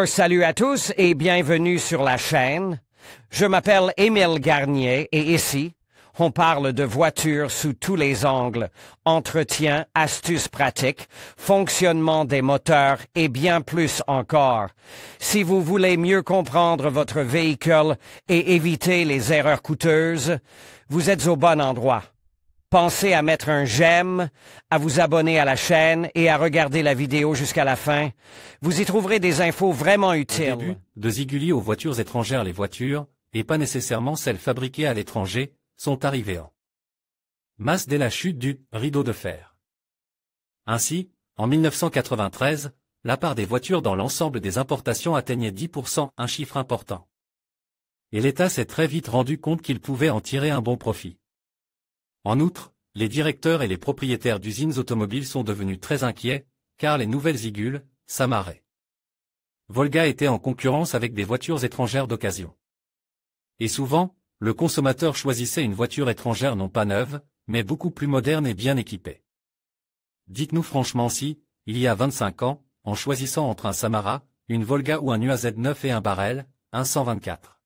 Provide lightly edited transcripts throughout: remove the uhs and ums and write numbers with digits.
Salut à tous et bienvenue sur la chaîne. Je m'appelle Émile Garnier et ici, on parle de voitures sous tous les angles, entretien, astuces pratiques, fonctionnement des moteurs et bien plus encore. Si vous voulez mieux comprendre votre véhicule et éviter les erreurs coûteuses, vous êtes au bon endroit. Pensez à mettre un j'aime, à vous abonner à la chaîne et à regarder la vidéo jusqu'à la fin. Vous y trouverez des infos vraiment utiles. Au début, de Ziguli aux voitures étrangères, les voitures, et pas nécessairement celles fabriquées à l'étranger, sont arrivées en masse dès la chute du rideau de fer. Ainsi, en 1993, la part des voitures dans l'ensemble des importations atteignait 10%, un chiffre important. Et l'État s'est très vite rendu compte qu'il pouvait en tirer un bon profit. En outre, les directeurs et les propriétaires d'usines automobiles sont devenus très inquiets, car les nouvelles Zigul s'amarraient. Volga était en concurrence avec des voitures étrangères d'occasion. Et souvent, le consommateur choisissait une voiture étrangère non pas neuve, mais beaucoup plus moderne et bien équipée. Dites-nous franchement si, il y a 25 ans, en choisissant entre un Samara, une Volga ou un UAZ9 et un Barrel, un 124,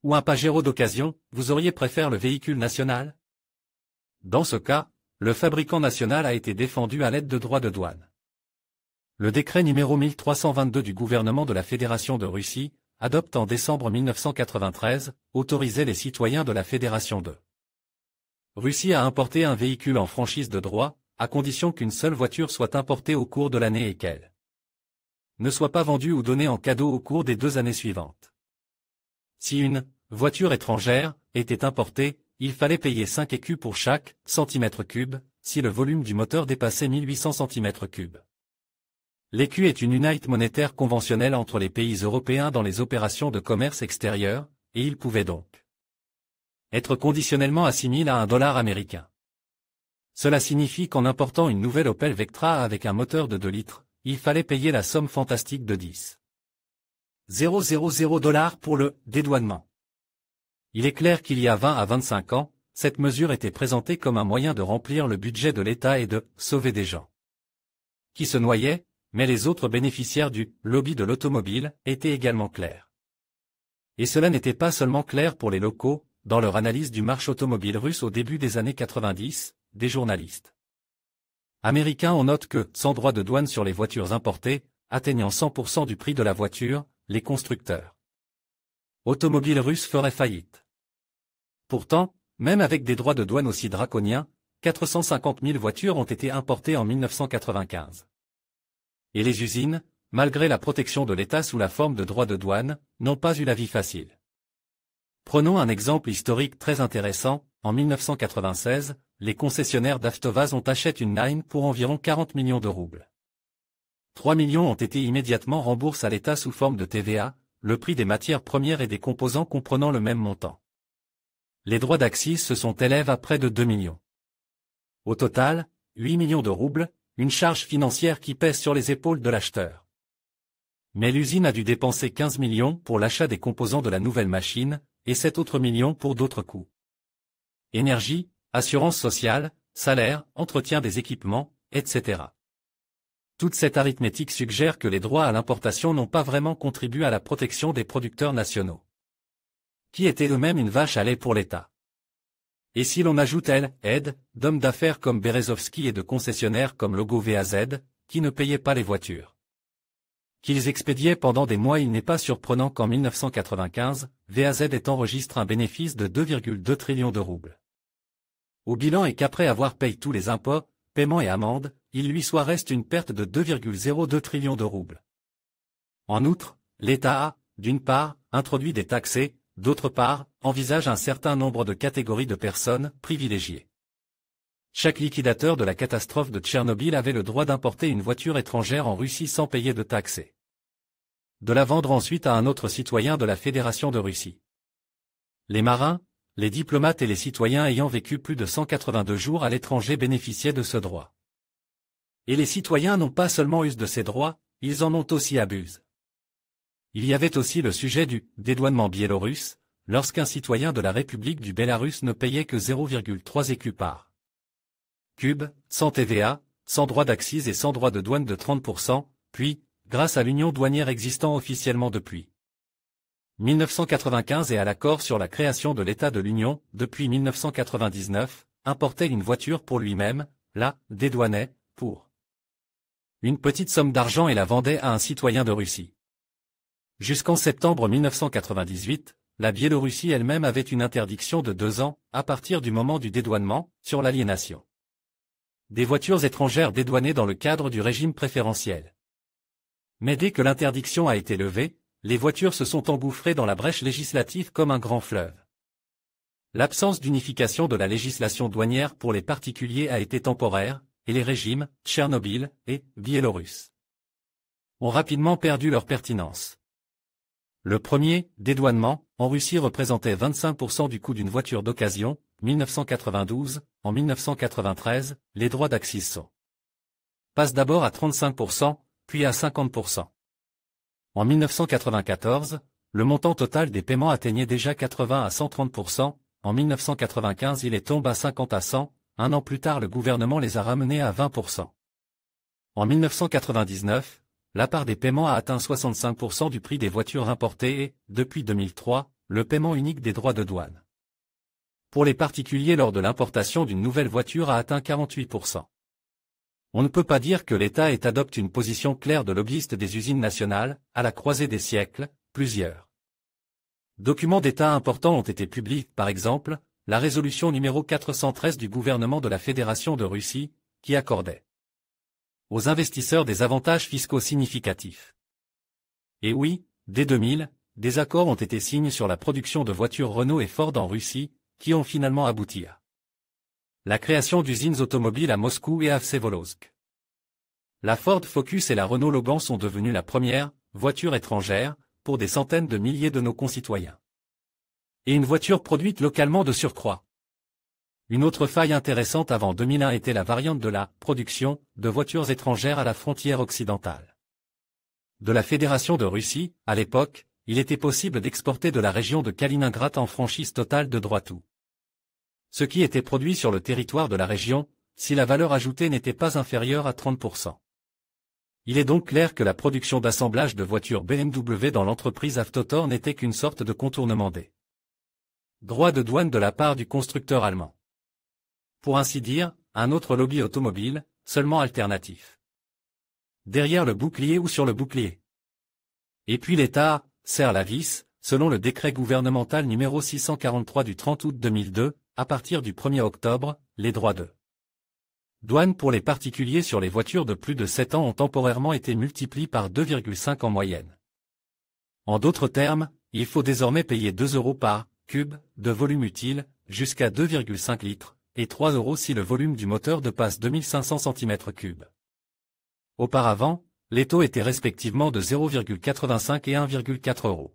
ou un Pajero d'occasion, vous auriez préféré le véhicule national? Dans ce cas, le fabricant national a été défendu à l'aide de droits de douane. Le décret numéro 1322 du gouvernement de la Fédération de Russie, adopté en décembre 1993, autorisait les citoyens de la Fédération de Russie à importer un véhicule en franchise de droit, à condition qu'une seule voiture soit importée au cours de l'année et qu'elle ne soit pas vendue ou donnée en cadeau au cours des 2 années suivantes. Si une voiture étrangère était importée, il fallait payer 5 écus pour chaque centimètre cube, si le volume du moteur dépassait 1800 cm3. L'écu est une unité monétaire conventionnelle entre les pays européens dans les opérations de commerce extérieur, et il pouvait donc être conditionnellement assimilé à $1 américain. Cela signifie qu'en important une nouvelle Opel Vectra avec un moteur de 2 litres, il fallait payer la somme fantastique de 10,000 $ pour le dédouanement. Il est clair qu'il y a 20 à 25 ans, cette mesure était présentée comme un moyen de remplir le budget de l'État et de sauver des gens qui se noyaient, mais les autres bénéficiaires du lobby de l'automobile étaient également clairs. Et cela n'était pas seulement clair pour les locaux, dans leur analyse du marché automobile russe au début des années 90, des journalistes américains on note que, sans droit de douane sur les voitures importées, atteignant 100% du prix de la voiture, les constructeurs automobiles russes feraient faillite. Pourtant, même avec des droits de douane aussi draconiens, 450 000 voitures ont été importées en 1995. Et les usines, malgré la protection de l'État sous la forme de droits de douane, n'ont pas eu la vie facile. Prenons un exemple historique très intéressant. En 1996, les concessionnaires d'Avtovaz ont acheté une Nine pour environ 40 millions de roubles. 3 millions ont été immédiatement remboursés à l'État sous forme de TVA, le prix des matières premières et des composants comprenant le même montant. Les droits d'accise se sont élevés à près de 2 millions. Au total, 8 millions de roubles, une charge financière qui pèse sur les épaules de l'acheteur. Mais l'usine a dû dépenser 15 millions pour l'achat des composants de la nouvelle machine, et 7 autres millions pour d'autres coûts. Énergie, assurance sociale, salaire, entretien des équipements, etc. Toute cette arithmétique suggère que les droits à l'importation n'ont pas vraiment contribué à la protection des producteurs nationaux, qui étaient eux-mêmes une vache à lait pour l'État. Et si l'on ajoute l'aide d'hommes d'affaires comme Berezovski et de concessionnaires comme Logo VAZ, qui ne payaient pas les voitures qu'ils expédiaient pendant des mois, il n'est pas surprenant qu'en 1995, VAZ enregistre un bénéfice de 2,2 trillions de roubles. Au bilan et qu'après avoir payé tous les impôts, paiements et amendes, il lui soit reste une perte de 2,02 trillions de roubles. En outre, l'État a, d'une part, introduit des taxes et, d'autre part, envisage un certain nombre de catégories de personnes privilégiées. Chaque liquidateur de la catastrophe de Tchernobyl avait le droit d'importer une voiture étrangère en Russie sans payer de taxes et de la vendre ensuite à un autre citoyen de la Fédération de Russie. Les marins, les diplomates et les citoyens ayant vécu plus de 182 jours à l'étranger bénéficiaient de ce droit. Et les citoyens n'ont pas seulement usé de ces droits, ils en ont aussi abusé. Il y avait aussi le sujet du dédouanement biélorusse, lorsqu'un citoyen de la République du Bélarus ne payait que 0,3 écus par cube, sans TVA, sans droit d'accise et sans droit de douane de 30%, puis, grâce à l'union douanière existant officiellement depuis 1995 et à l'accord sur la création de l'État de l'Union, depuis 1999, importait une voiture pour lui-même, la dédouanait, pour une petite somme d'argent et la vendait à un citoyen de Russie. Jusqu'en septembre 1998, la Biélorussie elle-même avait une interdiction de 2 ans, à partir du moment du dédouanement, sur l'aliénation des voitures étrangères dédouanées dans le cadre du régime préférentiel. Mais dès que l'interdiction a été levée, les voitures se sont engouffrées dans la brèche législative comme un grand fleuve. L'absence d'unification de la législation douanière pour les particuliers a été temporaire, et les régimes, Tchernobyl et biélorusse, ont rapidement perdu leur pertinence. Le premier, dédouanement, en Russie représentait 25% du coût d'une voiture d'occasion, 1992, en 1993, les droits d'accise passent d'abord à 35%, puis à 50%. En 1994, le montant total des paiements atteignait déjà 80 à 130%, en 1995 il est tombé à 50 à 100, un an plus tard le gouvernement les a ramenés à 20%. En 1999, la part des paiements a atteint 65% du prix des voitures importées et, depuis 2003, le paiement unique des droits de douane pour les particuliers lors de l'importation d'une nouvelle voiture a atteint 48%. On ne peut pas dire que l'État adopte une position claire de lobbyiste des usines nationales, à la croisée des siècles, plusieurs documents d'État importants ont été publiés, par exemple, la résolution numéro 413 du gouvernement de la Fédération de Russie, qui accordait aux investisseurs des avantages fiscaux significatifs. Et oui, dès 2000, des accords ont été signés sur la production de voitures Renault et Ford en Russie, qui ont finalement abouti à la création d'usines automobiles à Moscou et à Vsevolozhsk. La Ford Focus et la Renault Logan sont devenues la première voiture étrangère pour des centaines de milliers de nos concitoyens. Et une voiture produite localement de surcroît. Une autre faille intéressante avant 2001 était la variante de la production de voitures étrangères à la frontière occidentale de la Fédération de Russie. À l'époque, il était possible d'exporter de la région de Kaliningrad en franchise totale de droit tout ce qui était produit sur le territoire de la région, si la valeur ajoutée n'était pas inférieure à 30%. Il est donc clair que la production d'assemblage de voitures BMW dans l'entreprise Avtotor n'était qu'une sorte de contournement des droits de douane de la part du constructeur allemand. Pour ainsi dire, un autre lobby automobile, seulement alternatif. Derrière le bouclier ou sur le bouclier. Et puis l'État serre la vis, selon le décret gouvernemental numéro 643 du 30 août 2002, à partir du 1er octobre, les droits de douane pour les particuliers sur les voitures de plus de 7 ans ont temporairement été multipliés par 2,5 en moyenne. En d'autres termes, il faut désormais payer 2 € par cube de volume utile, jusqu'à 2,5 litres, et 3 € si le volume du moteur dépasse 2500 cm3. Auparavant, les taux étaient respectivement de 0,85 et 1,4 €.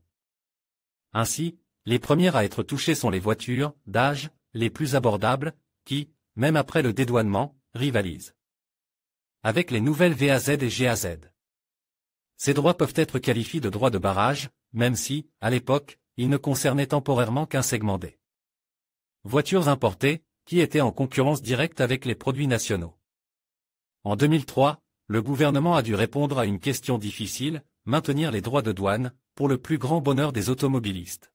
Ainsi, les premières à être touchées sont les voitures d'âge les plus abordables, qui, même après le dédouanement, rivalisent avec les nouvelles VAZ et GAZ. Ces droits peuvent être qualifiés de droits de barrage, même si, à l'époque, ils ne concernaient temporairement qu'un segment des voitures importées, qui étaient en concurrence directe avec les produits nationaux. En 2003, le gouvernement a dû répondre à une question difficile, maintenir les droits de douane, pour le plus grand bonheur des automobilistes,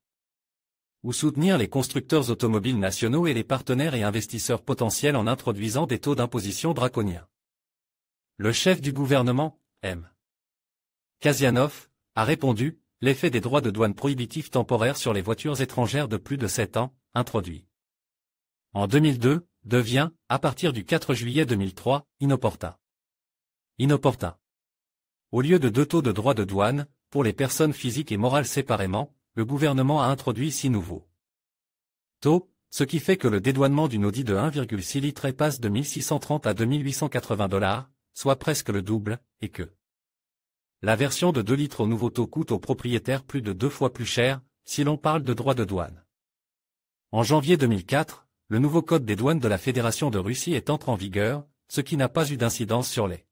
ou soutenir les constructeurs automobiles nationaux et les partenaires et investisseurs potentiels en introduisant des taux d'imposition draconiens. Le chef du gouvernement, M. Kasyanov, a répondu, l'effet des droits de douane prohibitifs temporaires sur les voitures étrangères de plus de 7 ans, introduits en 2002, devient, à partir du 4 juillet 2003, inopportun. Inopportun. Au lieu de 2 taux de droits de douane, pour les personnes physiques et morales séparément, le gouvernement a introduit 6 nouveaux taux, ce qui fait que le dédouanement d'une Audi de 1,6 litres passe de 1630 à 2880 $, soit presque le double, et que la version de 2 litres au nouveau taux coûte aux propriétaires plus de 2 fois plus cher, si l'on parle de droits de douane. En janvier 2004, le nouveau code des douanes de la Fédération de Russie est entré en vigueur, ce qui n'a pas eu d'incidence sur les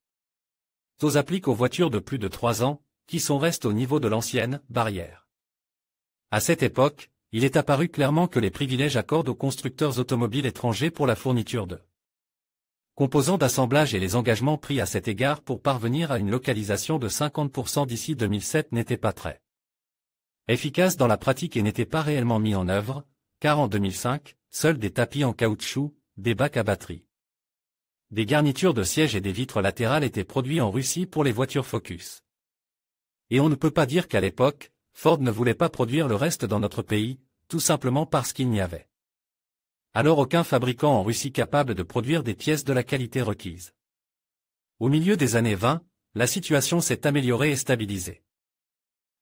taux appliqués aux voitures de plus de 3 ans, qui restent au niveau de l'ancienne barrière. À cette époque, il est apparu clairement que les privilèges accordent aux constructeurs automobiles étrangers pour la fourniture de composants d'assemblage et les engagements pris à cet égard pour parvenir à une localisation de 50% d'ici 2007 n'étaient pas très efficaces dans la pratique et n'étaient pas réellement mis en œuvre, car en 2005, seuls des tapis en caoutchouc, des bacs à batterie, des garnitures de sièges et des vitres latérales étaient produits en Russie pour les voitures Focus. Et on ne peut pas dire qu'à l'époque, Ford ne voulait pas produire le reste dans notre pays, tout simplement parce qu'il n'y avait alors aucun fabricant en Russie capable de produire des pièces de la qualité requise. Au milieu des années 20, la situation s'est améliorée et stabilisée,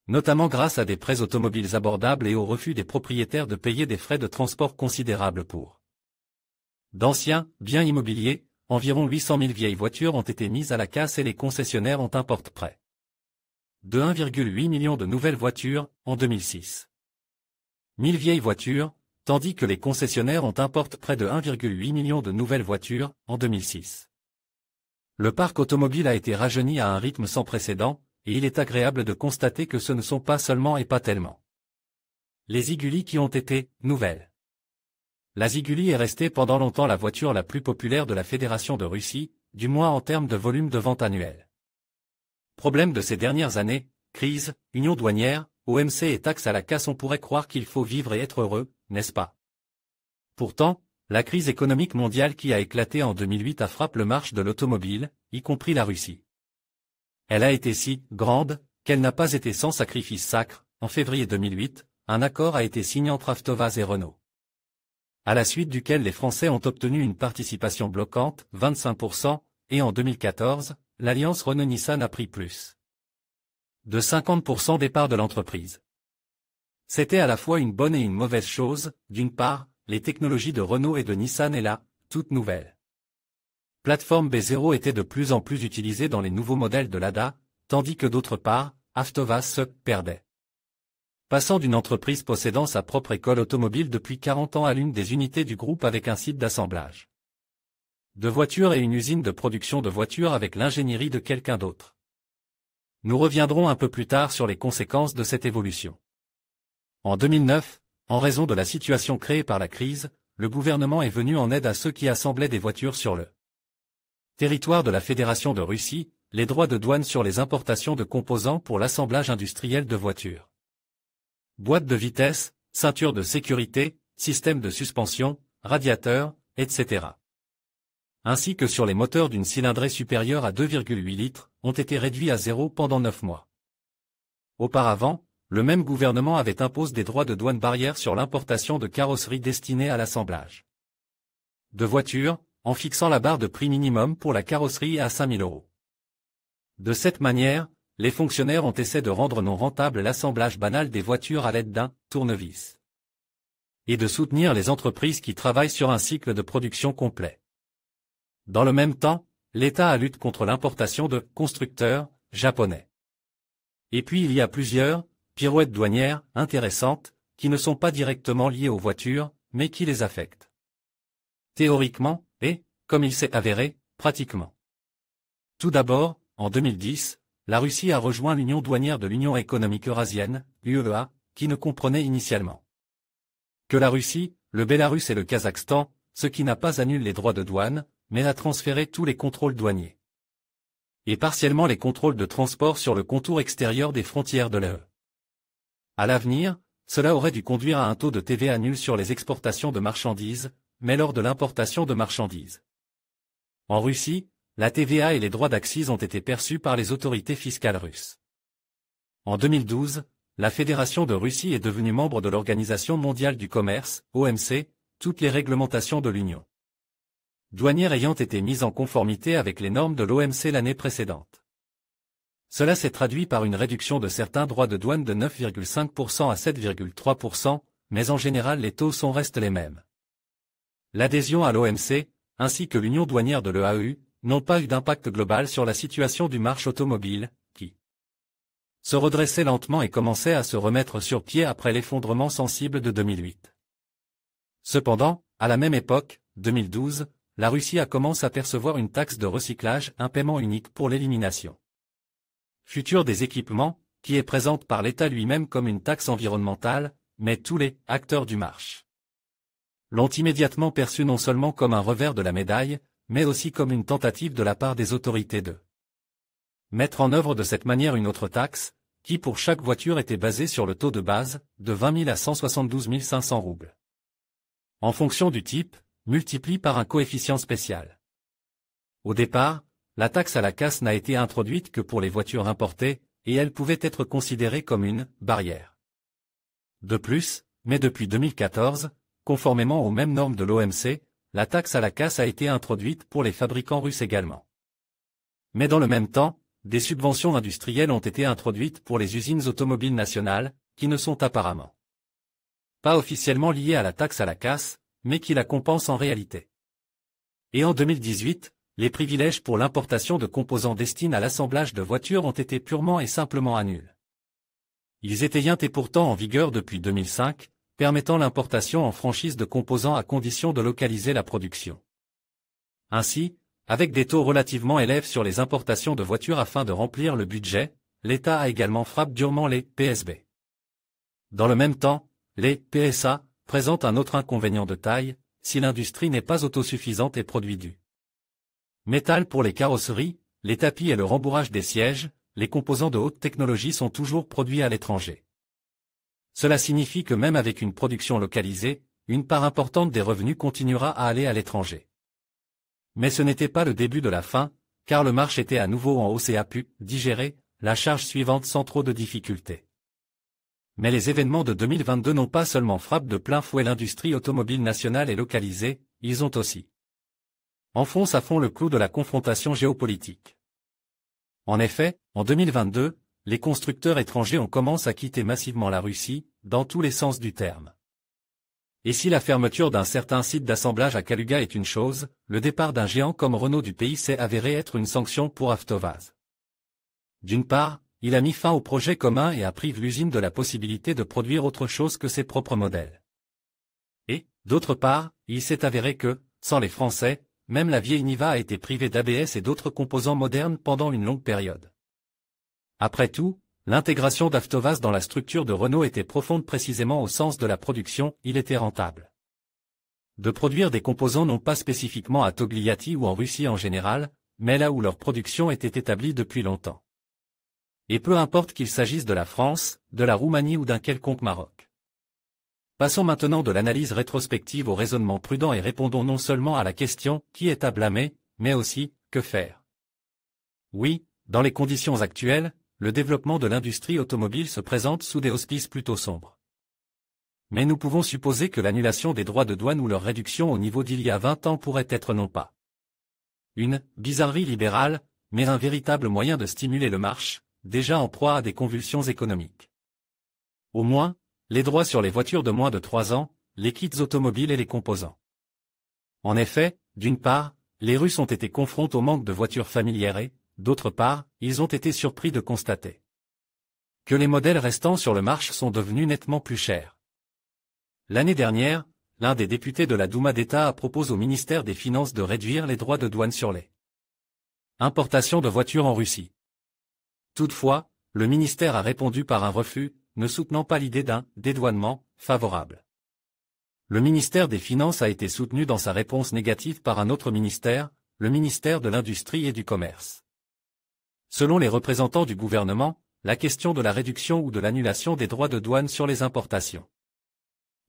notamment grâce à des prêts automobiles abordables et au refus des propriétaires de payer des frais de transport considérables pour d'anciens biens immobiliers. Environ 800 000 vieilles voitures ont été mises à la casse et les concessionnaires ont importé près de 1,8 million de nouvelles voitures en 2006. 1000 vieilles voitures, tandis que les concessionnaires ont importé près de 1,8 million de nouvelles voitures en 2006. Le parc automobile a été rajeuni à un rythme sans précédent, et il est agréable de constater que ce ne sont pas seulement et pas tellement les Ziguli qui ont été nouvelles. La Ziguli est restée pendant longtemps la voiture la plus populaire de la Fédération de Russie, du moins en termes de volume de vente annuel. Problème de ces dernières années, crise, union douanière, OMC et taxes à la casse. On pourrait croire qu'il faut vivre et être heureux, n'est-ce pas? Pourtant, la crise économique mondiale qui a éclaté en 2008 a frappé le marché de l'automobile, y compris la Russie. Elle a été si grande qu'elle n'a pas été sans sacrifice sacre. En février 2008, un accord a été signé entre Avtovaz et Renault, à la suite duquel les Français ont obtenu une participation bloquante, 25%, et en 2014, l'alliance Renault-Nissan a pris plus de 50% des parts de l'entreprise. C'était à la fois une bonne et une mauvaise chose. D'une part, les technologies de Renault et de Nissan et la toute nouvelle plateforme B0 étaient de plus en plus utilisées dans les nouveaux modèles de Lada, tandis que d'autre part, Avtovaz se perdait, passant d'une entreprise possédant sa propre école automobile depuis 40 ans à l'une des unités du groupe avec un site d'assemblage de voitures et une usine de production de voitures avec l'ingénierie de quelqu'un d'autre. Nous reviendrons un peu plus tard sur les conséquences de cette évolution. En 2009, en raison de la situation créée par la crise, le gouvernement est venu en aide à ceux qui assemblaient des voitures sur le territoire de la Fédération de Russie, les droits de douane sur les importations de composants pour l'assemblage industriel de voitures, boîtes de vitesse, ceinture de sécurité, système de suspension, radiateur, etc. ainsi que sur les moteurs d'une cylindrée supérieure à 2,8 litres, ont été réduits à zéro pendant 9 mois. Auparavant, le même gouvernement avait imposé des droits de douane barrière sur l'importation de carrosseries destinées à l'assemblage de voitures, en fixant la barre de prix minimum pour la carrosserie à 5 000 €. De cette manière, les fonctionnaires ont essayé de rendre non rentable l'assemblage banal des voitures à l'aide d'un tournevis et de soutenir les entreprises qui travaillent sur un cycle de production complet. Dans le même temps, l'État a lutté contre l'importation de constructeurs japonais. Et puis il y a plusieurs pirouettes douanières intéressantes qui ne sont pas directement liées aux voitures, mais qui les affectent théoriquement et, comme il s'est avéré, pratiquement. Tout d'abord, en 2010, la Russie a rejoint l'Union douanière de l'Union économique eurasienne, l'UEA, qui ne comprenait initialement que la Russie, le Bélarus et le Kazakhstan, ce qui n'a pas annulé les droits de douane, mais a transféré tous les contrôles douaniers et partiellement les contrôles de transport sur le contour extérieur des frontières de l'UE. À l'avenir, cela aurait dû conduire à un taux de TVA nul sur les exportations de marchandises, mais lors de l'importation de marchandises. En Russie, la TVA et les droits d'accise ont été perçus par les autorités fiscales russes. En 2012, la Fédération de Russie est devenue membre de l'Organisation mondiale du commerce, OMC, toutes les réglementations de l'Union douanière ayant été mises en conformité avec les normes de l'OMC l'année précédente. Cela s'est traduit par une réduction de certains droits de douane de 9,5% à 7,3%, mais en général les taux restent les mêmes. L'adhésion à l'OMC, ainsi que l'Union douanière de l'EAU, n'ont pas eu d'impact global sur la situation du marché automobile, qui se redressait lentement et commençait à se remettre sur pied après l'effondrement sensible de 2008. Cependant, à la même époque, 2012, la Russie a commencé à percevoir une taxe de recyclage, un paiement unique pour l'élimination future des équipements, qui est présente par l'État lui-même comme une taxe environnementale, mais tous les acteurs du marché l'ont immédiatement perçu non seulement comme un revers de la médaille, mais aussi comme une tentative de la part des autorités de mettre en œuvre de cette manière une autre taxe, qui pour chaque voiture était basée sur le taux de base, de 20 000 à 172 500 roubles. En fonction du type, multiplie par un coefficient spécial. Au départ, la taxe à la casse n'a été introduite que pour les voitures importées, et elle pouvait être considérée comme une barrière. De plus, mais depuis 2014, conformément aux mêmes normes de l'OMC, la taxe à la casse a été introduite pour les fabricants russes également. Mais dans le même temps, des subventions industrielles ont été introduites pour les usines automobiles nationales, qui ne sont apparemment pas officiellement liées à la taxe à la casse, mais qui la compensent en réalité. Et en 2018, les privilèges pour l'importation de composants destinés à l'assemblage de voitures ont été purement et simplement annulés. Ils étaient et pourtant en vigueur depuis 2005, permettant l'importation en franchise de composants à condition de localiser la production. Ainsi, avec des taux relativement élevés sur les importations de voitures afin de remplir le budget, l'État a également frappé durement les PSB. Dans le même temps, les PSA présentent un autre inconvénient de taille, si l'industrie n'est pas autosuffisante et produit du métal pour les carrosseries, les tapis et le rembourrage des sièges, les composants de haute technologie sont toujours produits à l'étranger. Cela signifie que même avec une production localisée, une part importante des revenus continuera à aller à l'étranger. Mais ce n'était pas le début de la fin, car le marché était à nouveau en hausse et a pu digérer la charge suivante sans trop de difficultés. Mais les événements de 2022 n'ont pas seulement frappé de plein fouet l'industrie automobile nationale et localisée, ils ont aussi enfoncé à fond le clou de la confrontation géopolitique. En effet, en 2022, les constructeurs étrangers ont commencé à quitter massivement la Russie, dans tous les sens du terme. Et si la fermeture d'un certain site d'assemblage à Kaluga est une chose, le départ d'un géant comme Renault du pays s'est avéré être une sanction pour Avtovaz. D'une part, il a mis fin au projet commun et a privé l'usine de la possibilité de produire autre chose que ses propres modèles. Et, d'autre part, il s'est avéré que, sans les Français, même la vieille Niva a été privée d'ABS et d'autres composants modernes pendant une longue période. Après tout, l'intégration d'Avtovaz dans la structure de Renault était profonde précisément au sens de la production, il était rentable de produire des composants non pas spécifiquement à Togliatti ou en Russie en général, mais là où leur production était établie depuis longtemps. Et peu importe qu'il s'agisse de la France, de la Roumanie ou d'un quelconque Maroc. Passons maintenant de l'analyse rétrospective au raisonnement prudent et répondons non seulement à la question « qui est à blâmer ?», mais aussi « que faire ?». Oui, dans les conditions actuelles, le développement de l'industrie automobile se présente sous des auspices plutôt sombres. Mais nous pouvons supposer que l'annulation des droits de douane ou leur réduction au niveau d'il y a 20 ans pourrait être non pas une bizarrerie libérale, mais un véritable moyen de stimuler le marché, déjà en proie à des convulsions économiques. Au moins, les droits sur les voitures de moins de 3 ans, les kits automobiles et les composants. En effet, d'une part, les Russes ont été confrontés au manque de voitures familières et, d'autre part, ils ont été surpris de constater que les modèles restants sur le marché sont devenus nettement plus chers. L'année dernière, l'un des députés de la Douma d'État a proposé au ministère des Finances de réduire les droits de douane sur les importations de voitures en Russie. Toutefois, le ministère a répondu par un refus, ne soutenant pas l'idée d'un dédouanement favorable. Le ministère des Finances a été soutenu dans sa réponse négative par un autre ministère, le ministère de l'Industrie et du Commerce. Selon les représentants du gouvernement, la question de la réduction ou de l'annulation des droits de douane sur les importations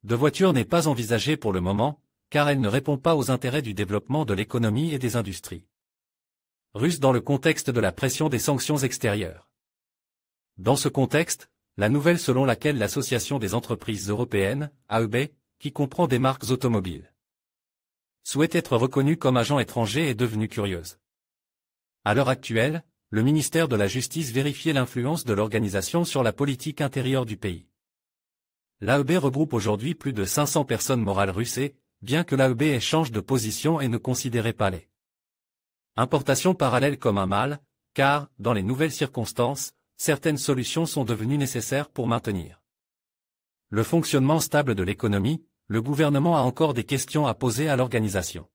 de voitures n'est pas envisagée pour le moment, car elle ne répond pas aux intérêts du développement de l'économie et des industries russes dans le contexte de la pression des sanctions extérieures. Dans ce contexte, la nouvelle selon laquelle l'Association des entreprises européennes, AEB, qui comprend des marques automobiles, souhaite être reconnue comme agent étranger est devenue curieuse. À l'heure actuelle, le ministère de la Justice vérifiait l'influence de l'organisation sur la politique intérieure du pays. L'AEB regroupe aujourd'hui plus de 500 personnes morales russes et, bien que l'AEB change de position et ne considérait pas les importations parallèles comme un mal, car, dans les nouvelles circonstances, certaines solutions sont devenues nécessaires pour maintenir le fonctionnement stable de l'économie, le gouvernement a encore des questions à poser à l'organisation.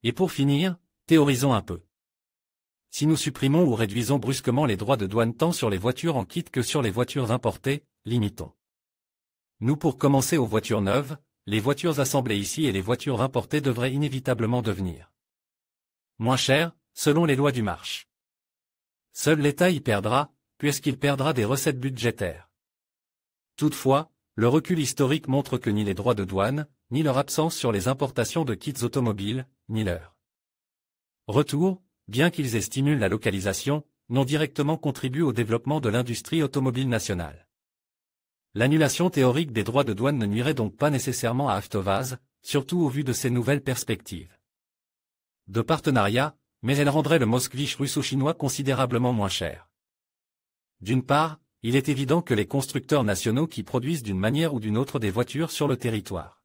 Et pour finir, théorisons un peu. Si nous supprimons ou réduisons brusquement les droits de douane tant sur les voitures en kit que sur les voitures importées, limitons. Nous pour commencer aux voitures neuves, les voitures assemblées ici et les voitures importées devraient inévitablement devenir moins cher, selon les lois du marché. Seul l'État y perdra, puisqu'il perdra des recettes budgétaires. Toutefois, le recul historique montre que ni les droits de douane, ni leur absence sur les importations de kits automobiles, ni leur retour, bien qu'ils aient stimulé la localisation, n'ont directement contribué au développement de l'industrie automobile nationale. L'annulation théorique des droits de douane ne nuirait donc pas nécessairement à Avtovaz, surtout au vu de ces nouvelles perspectives de partenariat, mais elle rendrait le Moskvich russo-chinois considérablement moins cher. D'une part, il est évident que les constructeurs nationaux qui produisent d'une manière ou d'une autre des voitures sur le territoire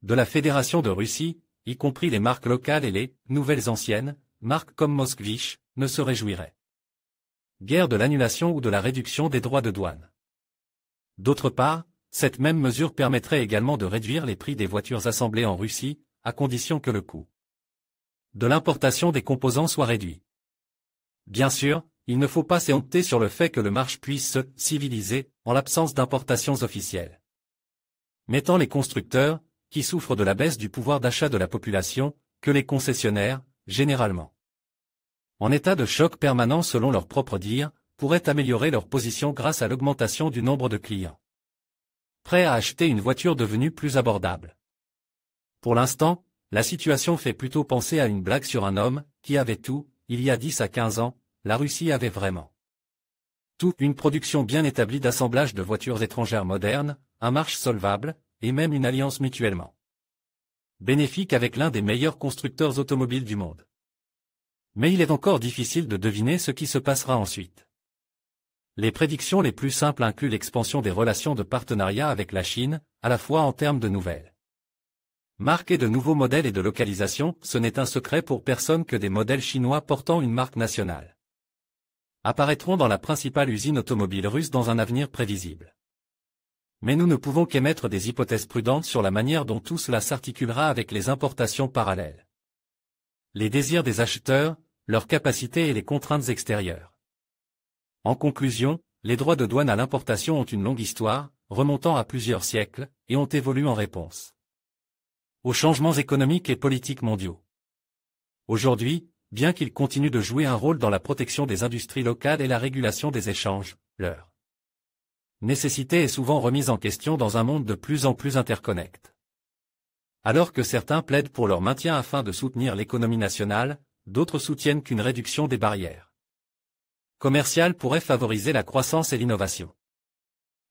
de la Fédération de Russie, y compris les marques locales et les nouvelles anciennes, marques comme Moskvich, ne se réjouiraient guère de l'annulation ou de la réduction des droits de douane. D'autre part, cette même mesure permettrait également de réduire les prix des voitures assemblées en Russie, à condition que le coût de l'importation des composants soit réduit. Bien sûr, il ne faut pas s'éhonter sur le fait que le marché puisse se civiliser, en l'absence d'importations officielles. Mais tant les constructeurs, qui souffrent de la baisse du pouvoir d'achat de la population, que les concessionnaires, généralement en état de choc permanent selon leur propre dire, pourraient améliorer leur position grâce à l'augmentation du nombre de clients prêts à acheter une voiture devenue plus abordable. Pour l'instant, la situation fait plutôt penser à une blague sur un homme qui avait tout, il y a 10 à 15 ans, la Russie avait vraiment tout, une production bien établie d'assemblage de voitures étrangères modernes, un marché solvable, et même une alliance mutuellement bénéfique avec l'un des meilleurs constructeurs automobiles du monde. Mais il est encore difficile de deviner ce qui se passera ensuite. Les prédictions les plus simples incluent l'expansion des relations de partenariat avec la Chine, à la fois en termes de nouvelles marques et de nouveaux modèles et de localisation. Ce n'est un secret pour personne que des modèles chinois portant une marque nationale apparaîtront dans la principale usine automobile russe dans un avenir prévisible. Mais nous ne pouvons qu'émettre des hypothèses prudentes sur la manière dont tout cela s'articulera avec les importations parallèles, les désirs des acheteurs, leurs capacités et les contraintes extérieures. En conclusion, les droits de douane à l'importation ont une longue histoire, remontant à plusieurs siècles, et ont évolué en réponse aux changements économiques et politiques mondiaux. Aujourd'hui, bien qu'ils continuent de jouer un rôle dans la protection des industries locales et la régulation des échanges, leur nécessité est souvent remise en question dans un monde de plus en plus interconnecté. Alors que certains plaident pour leur maintien afin de soutenir l'économie nationale, d'autres soutiennent qu'une réduction des barrières commerciales pourrait favoriser la croissance et l'innovation.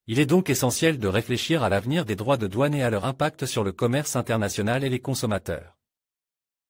Il est donc essentiel de réfléchir à l'avenir des droits de douane et à leur impact sur le commerce international et les consommateurs.